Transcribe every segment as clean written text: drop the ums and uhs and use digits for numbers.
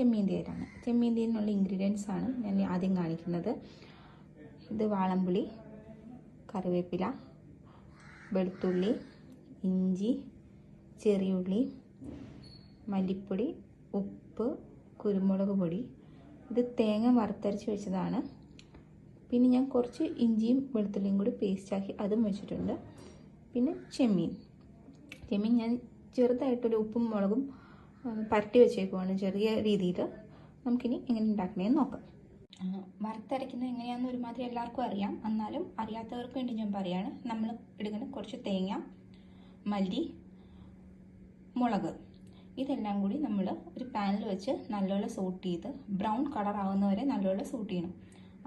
ചെമ്മീൻ തേരാണ്. ചെമ്മീൻ തേരിനുള്ള ingredients ആണ് ഞാൻ ആദ്യം കാണിക്കുന്നത്. ഇത് വാളംപുളി, കറിവേപ്പില, വെളുത്തുള്ളി, ഇഞ്ചി, ചെറിയുള്ളി, മല്ലിപ്പൊടി, ഉപ്പ്, കുരുമുളക് പൊടി. ഇത് തേങ്ങ വറുത്തരച്ച് വെച്ചതാണ്. പിന്നെ ഞാൻ കുറച്ച് ഇഞ്ചിയും വെളുത്തുള്ളിയും കൂടി പേസ്റ്റാക്കി അതും വെച്ചിട്ടുണ്ട്. പിന്നെ ചെമ്മീൻ ഞാൻ ചെറുതായിട്ടൊരു ഉപ്പും മുളകും പരട്ടി വെച്ചേക്കുവാണ് ചെറിയ രീതിയിൽ. നമുക്കിനി എങ്ങനെ ഉണ്ടാക്കണേന്ന് നോക്കാം. വറുത്തരയ്ക്കുന്നത് എങ്ങനെയാണെന്ന് ഒരുമാതിരി എല്ലാവർക്കും അറിയാം. എന്നാലും അറിയാത്തവർക്ക് വേണ്ടി ഞാൻ പറയാണ്. നമ്മൾ എടുക്കുന്ന കുറച്ച് തേങ്ങ, മല്ലി, മുളക്, ഇതെല്ലാം കൂടി നമ്മൾ ഒരു പാനിൽ വെച്ച് നല്ലപോലെ സോട്ട് ചെയ്ത് ബ്രൗൺ കളർ ആവുന്നവരെ നല്ലപോലെ സോട്ട് ചെയ്യണം.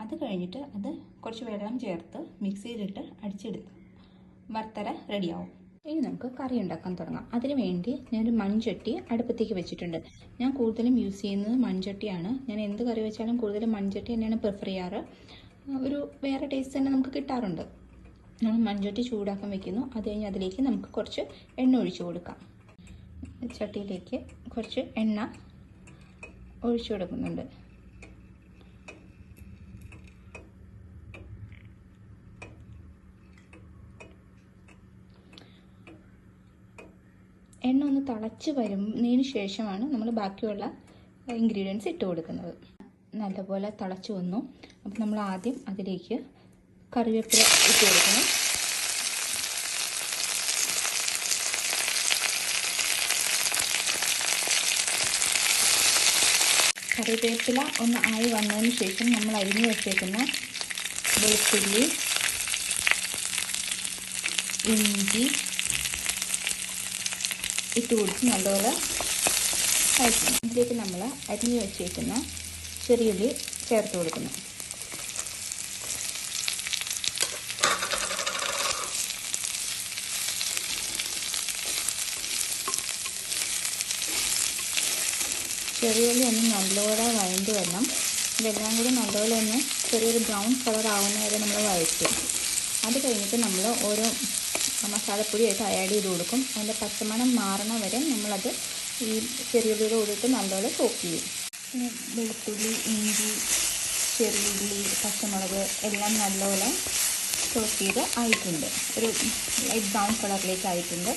അത് കഴിഞ്ഞിട്ട് അത് കുറച്ച് വെള്ളം ചേർത്ത് മിക്സിയിലിട്ട് അടിച്ചെടുത്ത് വറുത്തര റെഡിയാവും. ഇനി നമുക്ക് കറി ഉണ്ടാക്കാൻ തുടങ്ങാം. അതിന് വേണ്ടി ഞാനൊരു മൺചട്ടി അടുപ്പത്തേക്ക് വെച്ചിട്ടുണ്ട്. ഞാൻ കൂടുതലും യൂസ് ചെയ്യുന്നത് മൺചട്ടിയാണ്. ഞാൻ എന്ത് കറി വെച്ചാലും കൂടുതലും മൺചട്ടി തന്നെയാണ് പ്രിഫർ ചെയ്യാറ്. ഒരു വേറെ ടേസ്റ്റ് തന്നെ നമുക്ക് കിട്ടാറുണ്ട്. നമ്മൾ മൺചട്ടി ചൂടാക്കാൻ വെക്കുന്നു. അത് കഴിഞ്ഞ് അതിലേക്ക് നമുക്ക് കുറച്ച് എണ്ണ ഒഴിച്ചു കൊടുക്കാം. ചട്ടിയിലേക്ക് കുറച്ച് എണ്ണ ഒഴിച്ചു കൊടുക്കുന്നുണ്ട്. എണ്ണ ഒന്ന് തിളച്ച് വരുന്നതിന് ശേഷമാണ് നമ്മൾ ബാക്കിയുള്ള ഇൻഗ്രീഡിയൻസ് ഇട്ട് കൊടുക്കുന്നത്. നല്ലപോലെ തിളച്ച് വന്നു. അപ്പം നമ്മൾ ആദ്യം അതിലേക്ക് കറിവേപ്പില ഇട്ട് കൊടുക്കണം. കറിവേപ്പില ഒന്ന് ആയി വന്നതിന് ശേഷം നമ്മൾ അരിഞ്ഞു വെച്ചേക്കുന്ന വെളുത്തുള്ളി, ഇഞ്ചി ഇട്ട് കൊടുത്ത് നല്ലപോലെ കഴിക്കണം. ഇതിലേക്ക് നമ്മൾ അരിഞ്ഞു വെച്ചേക്കുന്ന ചെറിയുള്ളി ചേർത്ത് കൊടുക്കണം. ചെറിയുള്ളി ഒന്ന് നല്ലപോലെ വഴണ്ടി വരണം. ഇതെല്ലാം കൂടി നല്ലപോലെ ഒന്ന് ചെറിയൊരു ബ്രൗൺ കളർ ആവുന്ന വരെ നമ്മൾ വഴറ്റും. അത് കഴിഞ്ഞിട്ട് നമ്മൾ ഓരോ മസാലപ്പൊടിയായിട്ട് ആഡ് ചെയ്ത് കൊടുക്കും. അതിൻ്റെ പച്ചമണം മാറണ വരെ നമ്മളത് ഈ ചെറിയുള്ളിയുടെ കൂടിയിട്ട് നല്ലപോലെ സോക്ക് ചെയ്യും. പിന്നെ വെളുത്തുള്ളി, ഇഞ്ചി, ചെറിയുള്ളി, പച്ചമുളക് എല്ലാം നല്ലപോലെ സോക്ക് ചെയ്ത് ആയിട്ടുണ്ട്. ഒരു ലൈറ്റ് ബ്രൗൺ കളറിലേക്ക് ആയിട്ടുണ്ട്.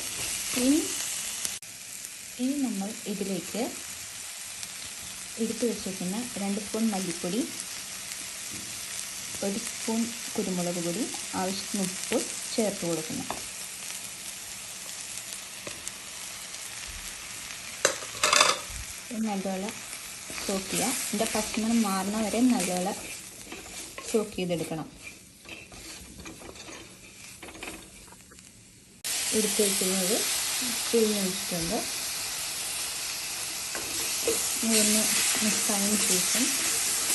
ഇനി നമ്മൾ ഇതിലേക്ക് എടുത്ത് വെച്ചേക്കുന്ന 2 സ്പൂൺ മല്ലിപ്പൊടി, 1 സ്പൂൺ കുരുമുളക് പൊടി, ആവശ്യത്തിന് ഉപ്പ് ചേർത്ത് കൊടുക്കണം. നല്ലപോലെ സോക്ക് ചെയ്യുക. ഇതിൻ്റെ പച്ചമണം മാറുന്ന വരെ നല്ലപോലെ സോക്ക് ചെയ്തെടുക്കണം. എടുത്ത് വെച്ചിരുന്നത് പിഴിഞ്ഞ് വെച്ചിട്ടുണ്ട്. ഇതൊന്ന് മിക്സായതിനു ശേഷം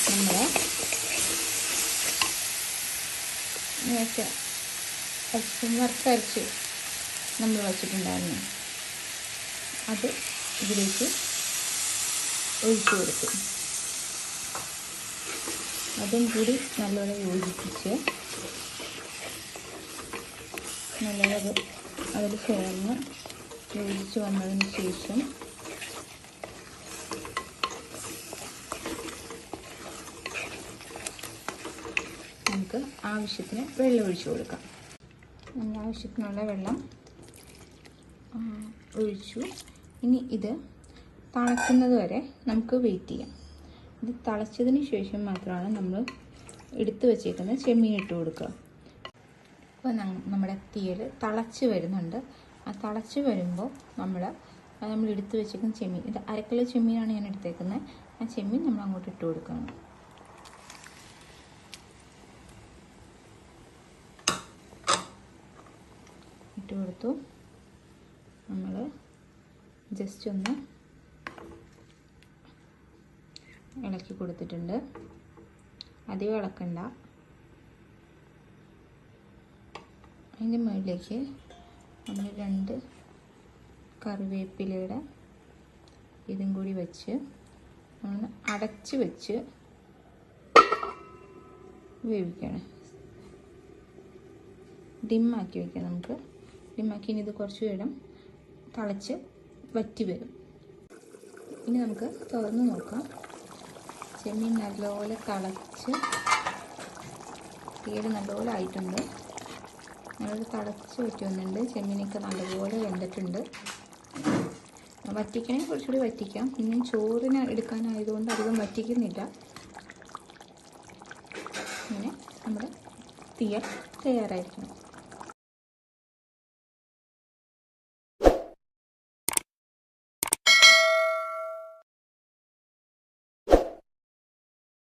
നമ്മൾ നേരത്തെ വറുത്തരച്ച് നമ്മൾ വച്ചിട്ടുണ്ടായിരുന്നു. അത് ഇതിലേക്ക് ഒഴിച്ചു കൊടുക്കും. അതും കൂടി നല്ലപോലെ യോജിപ്പിച്ച് നല്ലത് അതിൽ ചേർന്ന് യോജിച്ച് വന്നതിന് ശേഷം നമുക്ക് ആവശ്യത്തിന് വെള്ളം ഒഴിച്ചു കൊടുക്കാം. നമ്മൾ ആവശ്യത്തിനുള്ള വെള്ളം ഒഴിച്ചു. ഇനി ഇത് തിളയ്ക്കുന്നത് വരെ നമുക്ക് വെയിറ്റ് ചെയ്യാം. ഇത് തിളച്ചതിന് ശേഷം മാത്രമാണ് നമ്മൾ എടുത്തു വച്ചേക്കുന്ന ചെമ്മീൻ ഇട്ട് കൊടുക്കുക. അപ്പോൾ നമ്മുടെ തീയൽ തിളച്ച് വരുന്നുണ്ട്. ആ തിളച്ച് വരുമ്പോൾ നമ്മൾ എടുത്തു വെച്ചേക്കുന്ന ചെമ്മീൻ, ഇത് 1/2 കിലോ ചെമ്മീനാണ് ഞാൻ എടുത്തേക്കുന്നത്. ആ ചെമ്മീൻ നമ്മൾ അങ്ങോട്ട് ഇട്ട് കൊടുക്കണം. ഇട്ട് കൊടുത്തു. നമ്മൾ ജസ്റ്റ് ഒന്ന് ഇളക്കി കൊടുത്തിട്ടുണ്ട്. അധികം ഇളക്കണ്ട. അതിൻ്റെ മുകളിലേക്ക് നമ്മൾ 2 കറിവേപ്പിലയുടെ ഇതും കൂടി വെച്ച് നമ്മൾ അടച്ച് വെച്ച് വേവിക്കണം. ഡിമ്മാക്കി വയ്ക്കാം. നമുക്ക് ഡിമ്മാക്കി ഇനി ഇത് കുറച്ച് നേരം തിളച്ച് വറ്റി വരും. ഇനി നമുക്ക് തുറന്ന് നോക്കാം. ചെമ്മീൻ നല്ലപോലെ തിളച്ച് തീരെ നല്ലപോലെ ആയിട്ടുണ്ട്. നല്ലത് തിളച്ച് വറ്റി വന്നിട്ടുണ്ട്. ചെമ്മീനൊക്കെ നല്ലപോലെ വെന്തിട്ടുണ്ട്. വറ്റിക്കണമെങ്കിൽ കുറച്ചുകൂടി വറ്റിക്കാം. പിന്നെ ചോറിന് എടുക്കാനായതുകൊണ്ട് അധികം വറ്റിക്കുന്നില്ല. ഇങ്ങനെ നമ്മുടെ തീയൽ തയ്യാറായിരിക്കണം.